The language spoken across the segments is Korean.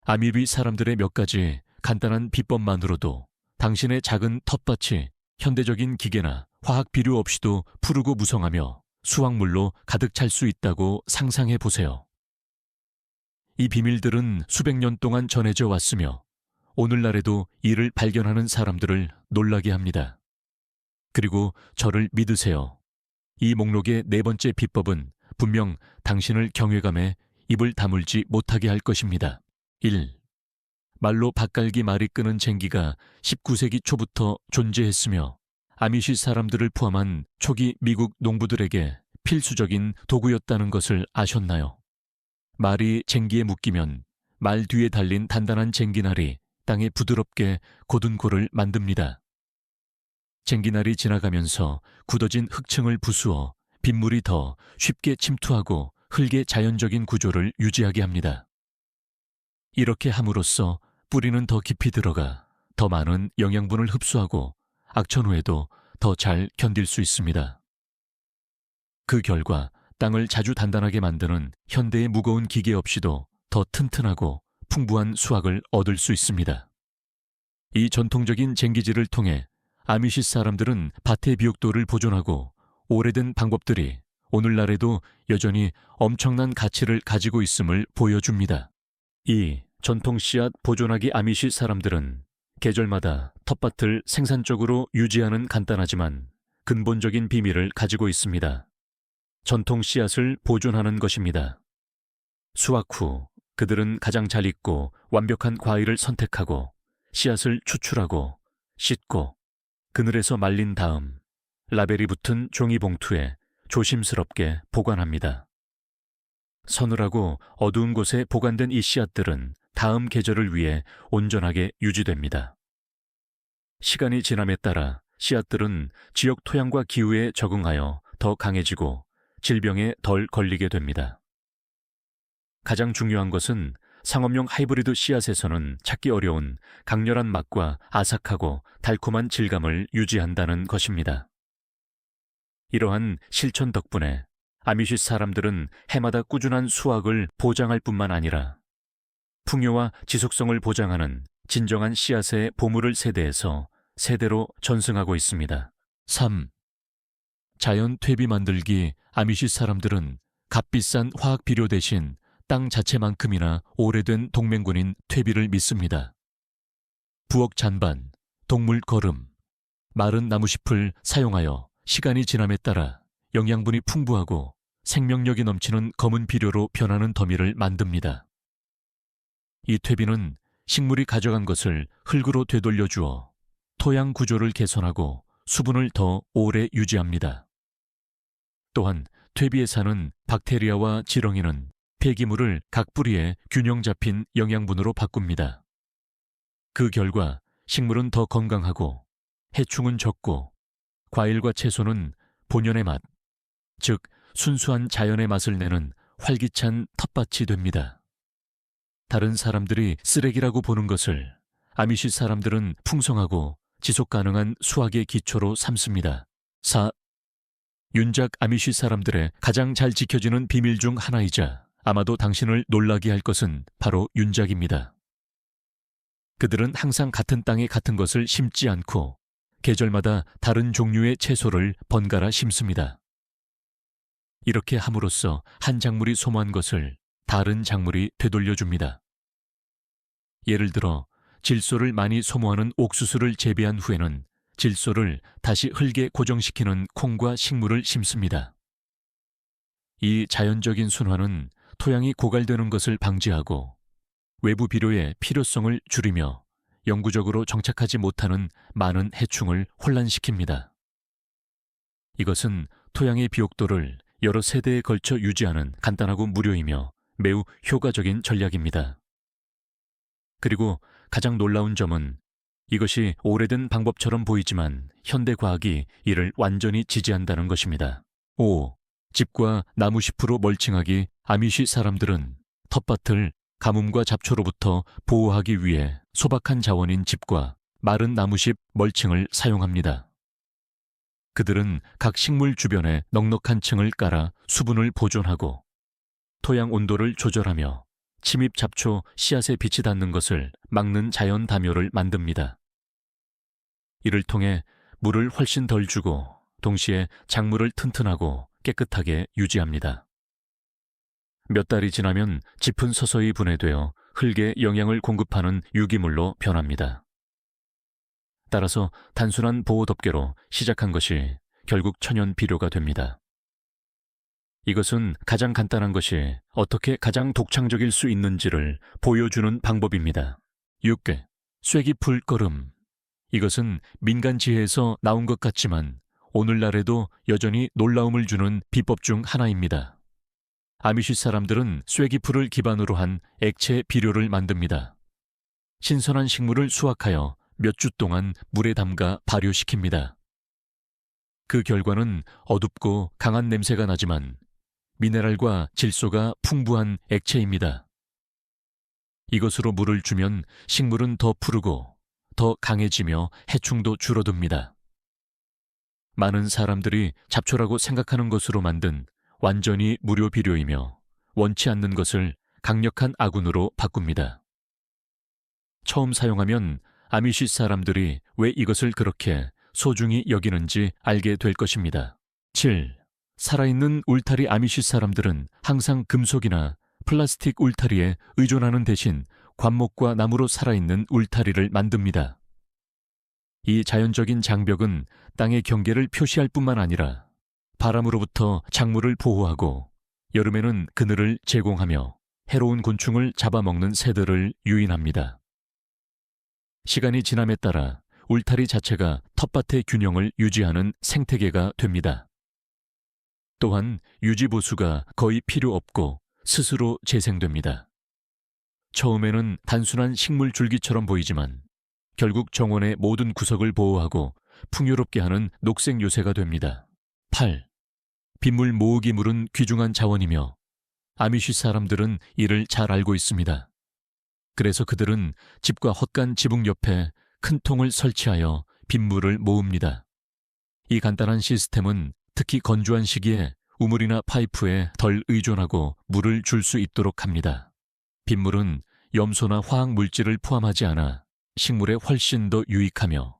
아미비 사람들의 몇 가지 간단한 비법만으로도 당신의 작은 텃밭이 현대적인 기계나 화학 비료 없이도 푸르고 무성하며 수확물로 가득 찰 수 있다고 상상해 보세요. 이 비밀들은 수백 년 동안 전해져 왔으며 오늘날에도 이를 발견하는 사람들을 놀라게 합니다. 그리고 저를 믿으세요. 이 목록의 네 번째 비법은 분명 당신을 경외감에 입을 다물지 못하게 할 것입니다. 1. 말로 밭갈기 말이 끄는 쟁기가 19세기 초부터 존재했으며 아미시 사람들을 포함한 초기 미국 농부들에게 필수적인 도구였다는 것을 아셨나요? 말이 쟁기에 묶이면 말 뒤에 달린 단단한 쟁기날이 땅에 부드럽게 곧은 골을 만듭니다. 쟁기날이 지나가면서 굳어진 흙층을 부수어 빗물이 더 쉽게 침투하고 흙의 자연적인 구조를 유지하게 합니다. 이렇게 함으로써 뿌리는 더 깊이 들어가 더 많은 영양분을 흡수하고 악천 후에도 더 잘 견딜 수 있습니다. 그 결과 땅을 자주 단단하게 만드는 현대의 무거운 기계 없이도 더 튼튼하고 풍부한 수확을 얻을 수 있습니다. 이 전통적인 쟁기질을 통해 아미시 사람들은 밭의 비옥도를 보존하고 오래된 방법들이 오늘날에도 여전히 엄청난 가치를 가지고 있음을 보여줍니다. 이 전통 씨앗 보존하기 아미시 사람들은 계절마다 텃밭을 생산적으로 유지하는 간단하지만 근본적인 비밀을 가지고 있습니다. 전통 씨앗을 보존하는 것입니다. 수확 후 그들은 가장 잘 익고 완벽한 과일을 선택하고 씨앗을 추출하고 씻고 그늘에서 말린 다음 라벨이 붙은 종이 봉투에 조심스럽게 보관합니다. 서늘하고 어두운 곳에 보관된 이 씨앗들은 다음 계절을 위해 온전하게 유지됩니다. 시간이 지남에 따라 씨앗들은 지역 토양과 기후에 적응하여 더 강해지고 질병에 덜 걸리게 됩니다. 가장 중요한 것은 상업용 하이브리드 씨앗에서는 찾기 어려운 강렬한 맛과 아삭하고 달콤한 질감을 유지한다는 것입니다. 이러한 실천 덕분에 아미시 사람들은 해마다 꾸준한 수확을 보장할 뿐만 아니라 풍요와 지속성을 보장하는 진정한 씨앗의 보물을 세대에서 세대로 전승하고 있습니다. 3. 자연 퇴비 만들기 아미시 사람들은 값비싼 화학 비료 대신 땅 자체만큼이나 오래된 동맹군인 퇴비를 믿습니다. 부엌 잔반, 동물 거름, 마른 나무잎을 사용하여 시간이 지남에 따라 영양분이 풍부하고 생명력이 넘치는 검은 비료로 변하는 더미를 만듭니다. 이 퇴비는 식물이 가져간 것을 흙으로 되돌려 주어 토양 구조를 개선하고 수분을 더 오래 유지합니다. 또한 퇴비에 사는 박테리아와 지렁이는 폐기물을 각 뿌리에 균형 잡힌 영양분으로 바꿉니다. 그 결과 식물은 더 건강하고 해충은 적고 과일과 채소는 본연의 맛, 즉 순수한 자연의 맛을 내는 활기찬 텃밭이 됩니다. 다른 사람들이 쓰레기라고 보는 것을 아미시 사람들은 풍성하고 지속 가능한 수확의 기초로 삼습니다. 4. 윤작 아미시 사람들의 가장 잘 지켜지는 비밀 중 하나이자 아마도 당신을 놀라게 할 것은 바로 윤작입니다. 그들은 항상 같은 땅에 같은 것을 심지 않고 계절마다 다른 종류의 채소를 번갈아 심습니다. 이렇게 함으로써 한 작물이 소모한 것을 다른 작물이 되돌려줍니다. 예를 들어 질소를 많이 소모하는 옥수수를 재배한 후에는 질소를 다시 흙에 고정시키는 콩과 식물을 심습니다. 이 자연적인 순환은 토양이 고갈되는 것을 방지하고 외부 비료의 필요성을 줄이며 영구적으로 정착하지 못하는 많은 해충을 혼란시킵니다. 이것은 토양의 비옥도를 여러 세대에 걸쳐 유지하는 간단하고 무료이며 매우 효과적인 전략입니다. 그리고 가장 놀라운 점은 이것이 오래된 방법처럼 보이지만 현대 과학이 이를 완전히 지지한다는 것입니다. 5. 집과 나무잎으로 멀칭하기 아미시 사람들은 텃밭을 가뭄과 잡초로부터 보호하기 위해 소박한 자원인 집과 마른 나무잎 멀칭을 사용합니다. 그들은 각 식물 주변에 넉넉한 층을 깔아 수분을 보존하고 토양 온도를 조절하며 침입 잡초 씨앗에 빛이 닿는 것을 막는 자연 담요를 만듭니다. 이를 통해 물을 훨씬 덜 주고 동시에 작물을 튼튼하고 깨끗하게 유지합니다. 몇 달이 지나면 짚은 서서히 분해되어 흙에 영양을 공급하는 유기물로 변합니다. 따라서 단순한 보호 덮개로 시작한 것이 결국 천연 비료가 됩니다. 이것은 가장 간단한 것이 어떻게 가장 독창적일 수 있는지를 보여주는 방법입니다. 6개. 쐐기풀 거름. 이것은 민간 지혜에서 나온 것 같지만 오늘날에도 여전히 놀라움을 주는 비법 중 하나입니다. 아미시 사람들은 쐐기풀을 기반으로 한 액체 비료를 만듭니다. 신선한 식물을 수확하여 몇 주 동안 물에 담가 발효시킵니다. 그 결과는 어둡고 강한 냄새가 나지만 미네랄과 질소가 풍부한 액체입니다. 이것으로 물을 주면 식물은 더 푸르고 더 강해지며 해충도 줄어듭니다. 많은 사람들이 잡초라고 생각하는 것으로 만든 완전히 무료 비료이며 원치 않는 것을 강력한 아군으로 바꿉니다. 처음 사용하면 아미시 사람들이 왜 이것을 그렇게 소중히 여기는지 알게 될 것입니다. 7. 살아있는 울타리. 아미시 사람들은 항상 금속이나 플라스틱 울타리에 의존하는 대신 관목과 나무로 살아있는 울타리를 만듭니다. 이 자연적인 장벽은 땅의 경계를 표시할 뿐만 아니라 바람으로부터 작물을 보호하고 여름에는 그늘을 제공하며 해로운 곤충을 잡아먹는 새들을 유인합니다. 시간이 지남에 따라 울타리 자체가 텃밭의 균형을 유지하는 생태계가 됩니다. 또한 유지보수가 거의 필요 없고 스스로 재생됩니다. 처음에는 단순한 식물 줄기처럼 보이지만 결국 정원의 모든 구석을 보호하고 풍요롭게 하는 녹색 요새가 됩니다. 8. 빗물 모으기. 물은 귀중한 자원이며 아미시 사람들은 이를 잘 알고 있습니다. 그래서 그들은 집과 헛간 지붕 옆에 큰 통을 설치하여 빗물을 모읍니다. 이 간단한 시스템은 특히 건조한 시기에 우물이나 파이프에 덜 의존하고 물을 줄 수 있도록 합니다. 빗물은 염소나 화학 물질을 포함하지 않아 식물에 훨씬 더 유익하며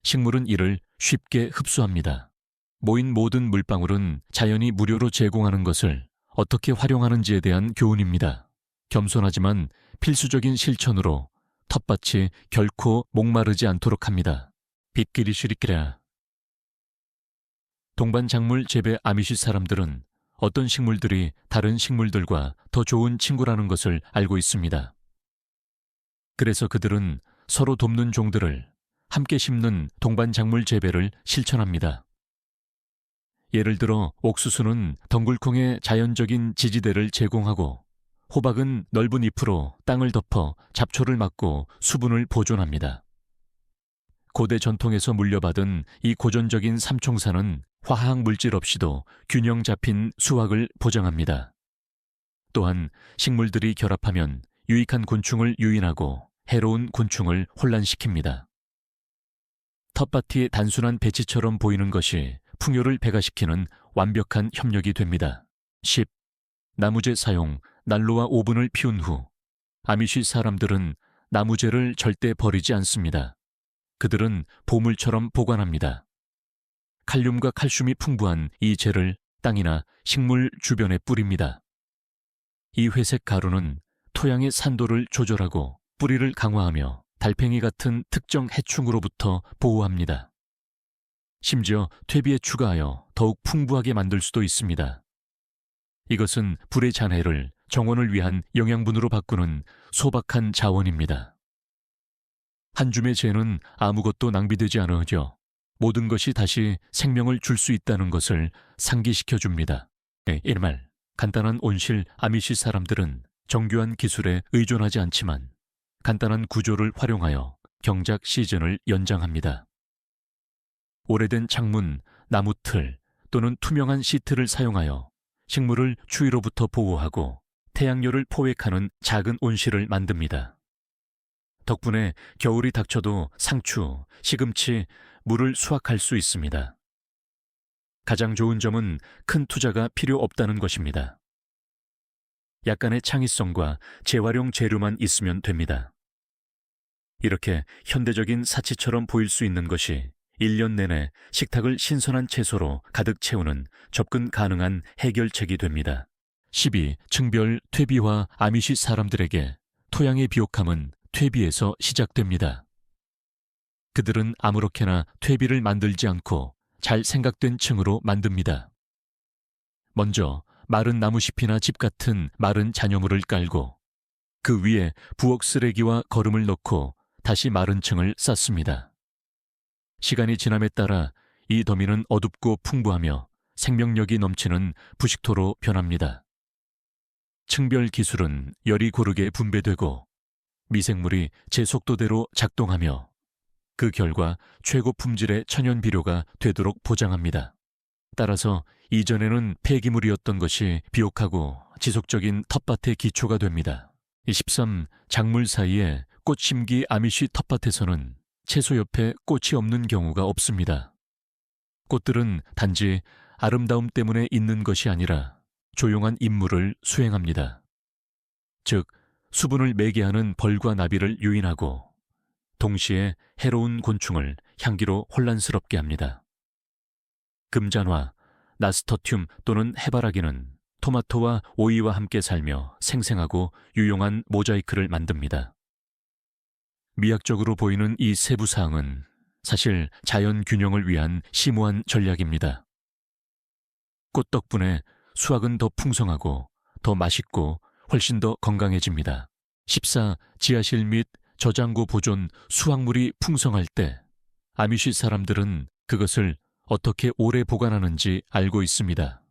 식물은 이를 쉽게 흡수합니다. 모인 모든 물방울은 자연이 무료로 제공하는 것을 어떻게 활용하는지에 대한 교훈입니다. 겸손하지만 필수적인 실천으로 텃밭이 결코 목마르지 않도록 합니다. 빗길이 시리키라. 동반작물 재배. 아미시 사람들은 어떤 식물들이 다른 식물들과 더 좋은 친구라는 것을 알고 있습니다. 그래서 그들은 서로 돕는 종들을 함께 심는 동반작물 재배를 실천합니다. 예를 들어 옥수수는 덩굴콩의 자연적인 지지대를 제공하고 호박은 넓은 잎으로 땅을 덮어 잡초를 막고 수분을 보존합니다. 고대 전통에서 물려받은 이 고전적인 삼총사는 화학 물질 없이도 균형 잡힌 수확을 보장합니다. 또한 식물들이 결합하면 유익한 곤충을 유인하고 해로운 곤충을 혼란시킵니다. 텃밭이 단순한 배치처럼 보이는 것이 풍요를 배가시키는 완벽한 협력이 됩니다. 10. 나무재 사용. 난로와 오븐을 피운 후 아미시 사람들은 나무재를 절대 버리지 않습니다. 그들은 보물처럼 보관합니다. 칼륨과 칼슘이 풍부한 이 재를 땅이나 식물 주변에 뿌립니다. 이 회색 가루는 토양의 산도를 조절하고 뿌리를 강화하며 달팽이 같은 특정 해충으로부터 보호합니다. 심지어 퇴비에 추가하여 더욱 풍부하게 만들 수도 있습니다. 이것은 불의 잔해를 정원을 위한 영양분으로 바꾸는 소박한 자원입니다. 한 줌의 재는 아무것도 낭비되지 않으려 모든 것이 다시 생명을 줄 수 있다는 것을 상기시켜 줍니다. 일말 간단한 온실. 아미시 사람들은 정교한 기술에 의존하지 않지만 간단한 구조를 활용하여 경작 시즌을 연장합니다. 오래된 창문, 나무틀 또는 투명한 시트를 사용하여 식물을 추위로부터 보호하고 태양열을 포획하는 작은 온실을 만듭니다. 덕분에 겨울이 닥쳐도 상추, 시금치, 물을 수확할 수 있습니다. 가장 좋은 점은 큰 투자가 필요 없다는 것입니다. 약간의 창의성과 재활용 재료만 있으면 됩니다. 이렇게 현대적인 사치처럼 보일 수 있는 것이 1년 내내 식탁을 신선한 채소로 가득 채우는 접근 가능한 해결책이 됩니다. 12. 층별 퇴비화 아미시 사람들에게 토양의 비옥함은 퇴비에서 시작됩니다. 그들은 아무렇게나 퇴비를 만들지 않고 잘 생각된 층으로 만듭니다. 먼저 마른 나무잎이나 집 같은 마른 잔여물을 깔고 그 위에 부엌 쓰레기와 거름을 넣고 다시 마른 층을 쌓습니다. 시간이 지남에 따라 이 더미는 어둡고 풍부하며 생명력이 넘치는 부식토로 변합니다. 층별 기술은 열이 고르게 분배되고 미생물이 제 속도대로 작동하며 그 결과 최고 품질의 천연 비료가 되도록 보장합니다. 따라서 이전에는 폐기물이었던 것이 비옥하고 지속적인 텃밭의 기초가 됩니다. 13. 작물 사이에 꽃 심기 아미시 텃밭에서는 채소 옆에 꽃이 없는 경우가 없습니다. 꽃들은 단지 아름다움 때문에 있는 것이 아니라 조용한 임무를 수행합니다. 즉, 수분을 매개하는 벌과 나비를 유인하고 동시에 해로운 곤충을 향기로 혼란스럽게 합니다. 금잔화, 나스터튬 또는 해바라기는 토마토와 오이와 함께 살며 생생하고 유용한 모자이크를 만듭니다. 미학적으로 보이는 이 세부 사항은 사실 자연 균형을 위한 심오한 전략입니다. 꽃 덕분에 수확은 더 풍성하고 더 맛있고 훨씬 더 건강해집니다. 14. 지하실 및 저장고 보존 수확물이 풍성할 때 아미시 사람들은 그것을 어떻게 오래 보관하는지 알고 있습니다.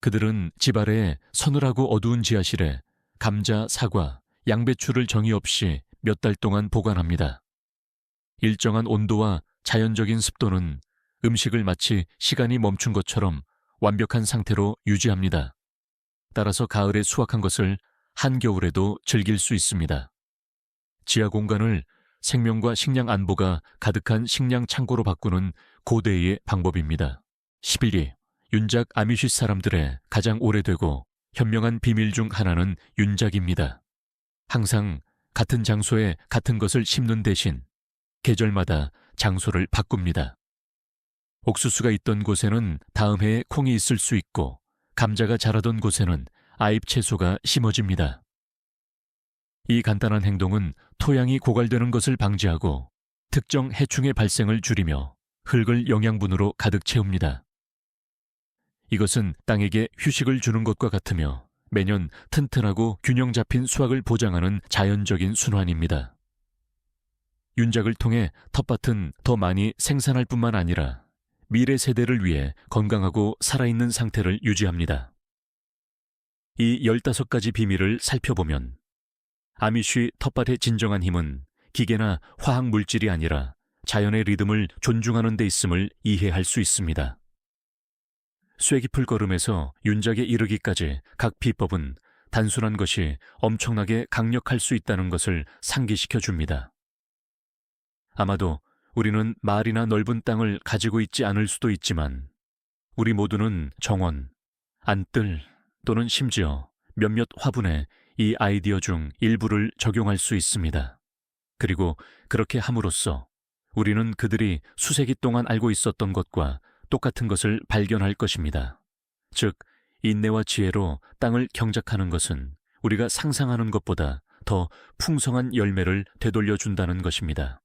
그들은 집 아래에 서늘하고 어두운 지하실에 감자, 사과, 양배추를 정이 없이 몇 달 동안 보관합니다. 일정한 온도와 자연적인 습도는 음식을 마치 시간이 멈춘 것처럼 완벽한 상태로 유지합니다. 따라서 가을에 수확한 것을 한겨울에도 즐길 수 있습니다. 지하 공간을 생명과 식량 안보가 가득한 식량 창고로 바꾸는 고대의 방법입니다. 11위, 윤작 아미시 사람들의 가장 오래되고 현명한 비밀 중 하나는 윤작입니다. 항상 같은 장소에 같은 것을 심는 대신 계절마다 장소를 바꿉니다. 옥수수가 있던 곳에는 다음 해에 콩이 있을 수 있고 감자가 자라던 곳에는 아잎 채소가 심어집니다. 이 간단한 행동은 토양이 고갈되는 것을 방지하고 특정 해충의 발생을 줄이며 흙을 영양분으로 가득 채웁니다. 이것은 땅에게 휴식을 주는 것과 같으며 매년 튼튼하고 균형 잡힌 수확을 보장하는 자연적인 순환입니다. 윤작을 통해 텃밭은 더 많이 생산할 뿐만 아니라 미래 세대를 위해 건강하고 살아있는 상태를 유지합니다. 이 15가지 비밀을 살펴보면 아미쉬 텃밭의 진정한 힘은 기계나 화학 물질이 아니라 자연의 리듬을 존중하는 데 있음을 이해할 수 있습니다. 쐐기풀 걸음에서 윤작에 이르기까지 각 비법은 단순한 것이 엄청나게 강력할 수 있다는 것을 상기시켜 줍니다. 아마도 우리는 말이나 넓은 땅을 가지고 있지 않을 수도 있지만 우리 모두는 정원, 안뜰 또는 심지어 몇몇 화분에 이 아이디어 중 일부를 적용할 수 있습니다. 그리고 그렇게 함으로써 우리는 그들이 수세기 동안 알고 있었던 것과 똑같은 것을 발견할 것입니다. 즉, 인내와 지혜로 땅을 경작하는 것은 우리가 상상하는 것보다 더 풍성한 열매를 되돌려 준다는 것입니다.